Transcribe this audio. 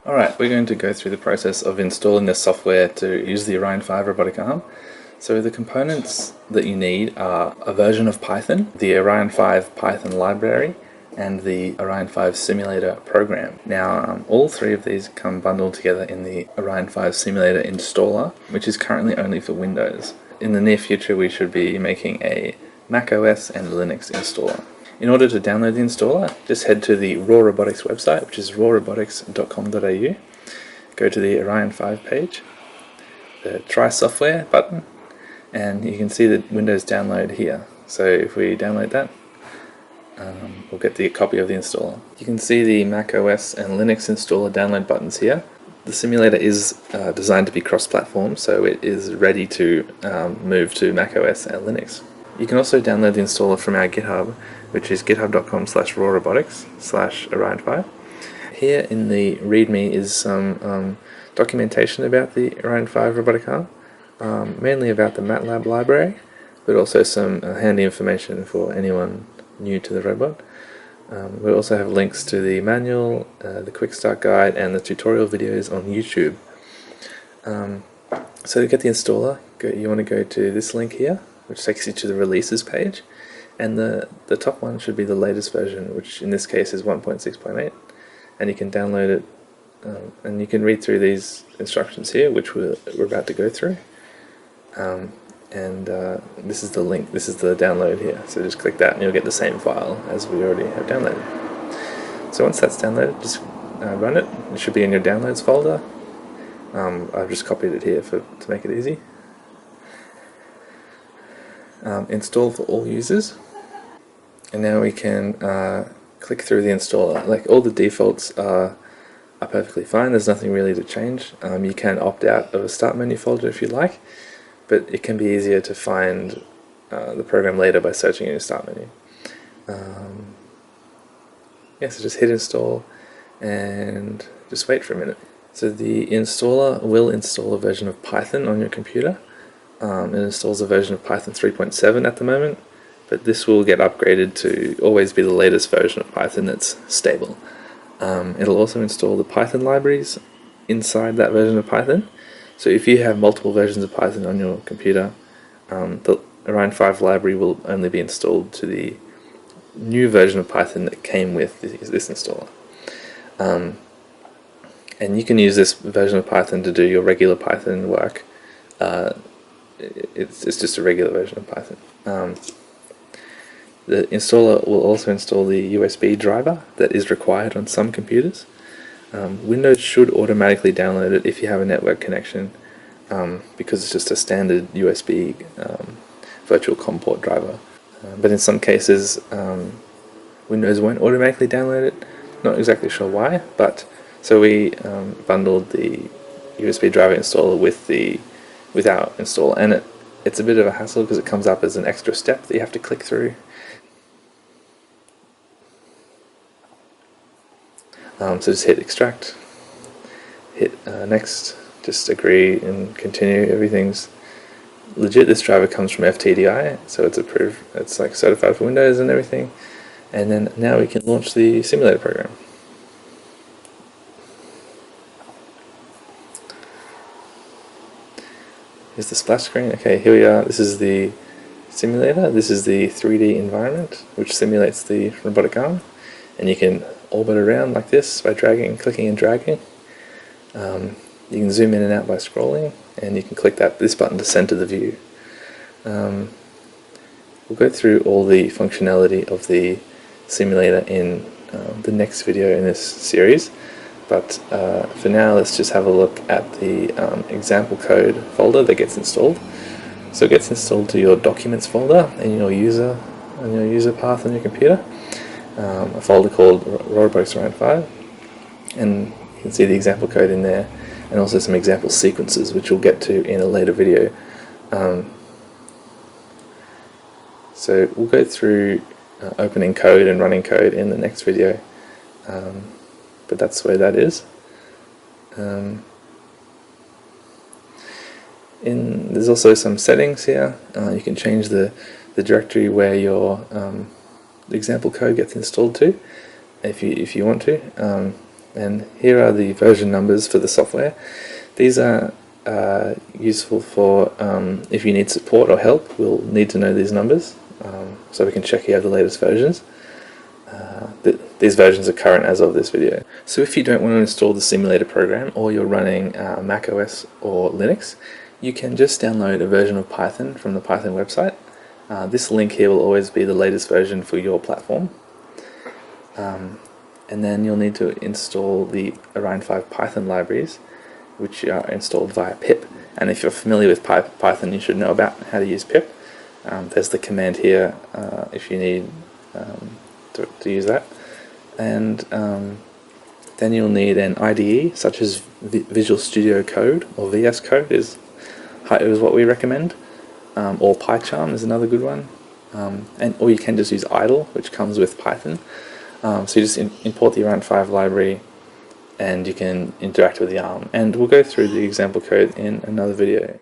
Alright, we're going to go through the process of installing the software to use the Orion5 robotic arm. So the components that you need are a version of Python, the Orion5 Python library, and the Orion5 simulator program. Now, all three of these come bundled together in the Orion5 simulator installer, which is currently only for Windows. In the near future, we should be making a macOS and Linux installer. In order to download the installer, just head to the RAWrobotics website, which is rawrobotics.com.au. Go to the Orion5 page, the Try Software button, and you can see the Windows download here. So if we download that, we'll get the copy of the installer. You can see the macOS and Linux installer download buttons here. The simulator is designed to be cross-platform, so it is ready to move to macOS and Linux. You can also download the installer from our GitHub, which is github.com/rawrobotics/Orion5. Here in the README is some documentation about the Orion5 robotic arm, mainly about the MATLAB library, but also some handy information for anyone new to the robot. We also have links to the manual, the quick start guide, and the tutorial videos on YouTube. So to get the installer, you want to go to this link here, which takes you to the releases page, and the top one should be the latest version, which in this case is 1.6.8, and you can download it, and you can read through these instructions here, which we're about to go through. This is the link, this is the download here, so just click that and you'll get the same file as we already have downloaded. So once that's downloaded, just run it. It should be in your downloads folder. I've just copied it here to make it easy. Install for all users, and now we can click through the installer. Like, all the defaults are perfectly fine. There's nothing really to change. You can opt out of a start menu folder if you like, but it can be easier to find the program later by searching in your start menu. So just hit install and just wait for a minute. So the installer will install a version of Python on your computer. It installs a version of Python 3.7 at the moment, but this will get upgraded to always be the latest version of Python that's stable. It'll also install the Python libraries inside that version of Python. So if you have multiple versions of Python on your computer, the Orion5 library will only be installed to the new version of Python that came with this installer. And you can use this version of Python to do your regular Python work. It's just a regular version of Python. The installer will also install the USB driver that is required on some computers. Windows should automatically download it if you have a network connection, because it's just a standard USB virtual COM port driver. But in some cases, Windows won't automatically download it. Not exactly sure why, but so we bundled the USB driver installer with our installer, and it's a bit of a hassle because it comes up as an extra step that you have to click through. So just hit extract, hit next, just agree and continue. Everything's legit. This driver comes from FTDI, so it's approved. It's like certified for Windows and everything. And then now we can launch the simulator program. Here's the splash screen. Okay, here we are. This is the simulator. This is the 3D environment, which simulates the robotic arm. And you can orbit around like this by dragging, clicking and dragging. You can zoom in and out by scrolling, and you can click this button to center the view. We'll go through all the functionality of the simulator in the next video in this series, but for now let's just have a look at the example code folder that gets installed. So it gets installed to your documents folder and your user path on your computer. A folder called RAWrobotics Orion5, and you can see the example code in there, and also some example sequences, which we'll get to in a later video. So we'll go through opening code and running code in the next video, but that's where that is. There's also some settings here. You can change the directory where your the example code gets installed to, if you want to. And here are the version numbers for the software. These are useful for if you need support or help. We'll need to know these numbers so we can check you have the latest versions. These versions are current as of this video. So if you don't want to install the simulator program, or you're running macOS or Linux, you can just download a version of Python from the Python website. This link here will always be the latest version for your platform. And then you'll need to install the Orion5 Python libraries, which are installed via pip. And if you're familiar with Python, you should know about how to use pip. There's the command here if you need to use that. And then you'll need an IDE, such as Visual Studio Code, or VS Code is what we recommend. Or PyCharm is another good one. Or you can just use idle, which comes with Python. So you just import the Orion5 library and you can interact with the ARM. And we'll go through the example code in another video.